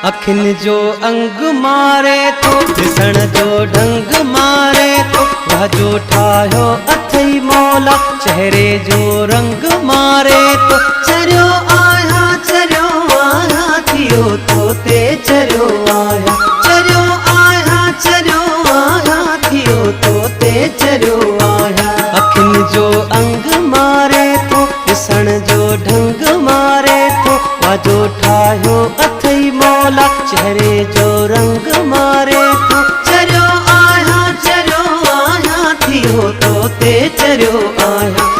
अखिन जो अंग मारे तो ॾिसण जो ढंग मारे तो वाजो ठाहियो अथई मौला चेहरे जो रंग मारे तो चरियो आया थियो तो ते चरियो आया थियो तो ते चरियो आया। अखिन जो अंग मारे तो ॾिसण जो ढंग मारे तो वाजो ठाहियो अथई मौला चेहरे जो रंग मारे तो चरियो आया थियो तो ते चरियो आया।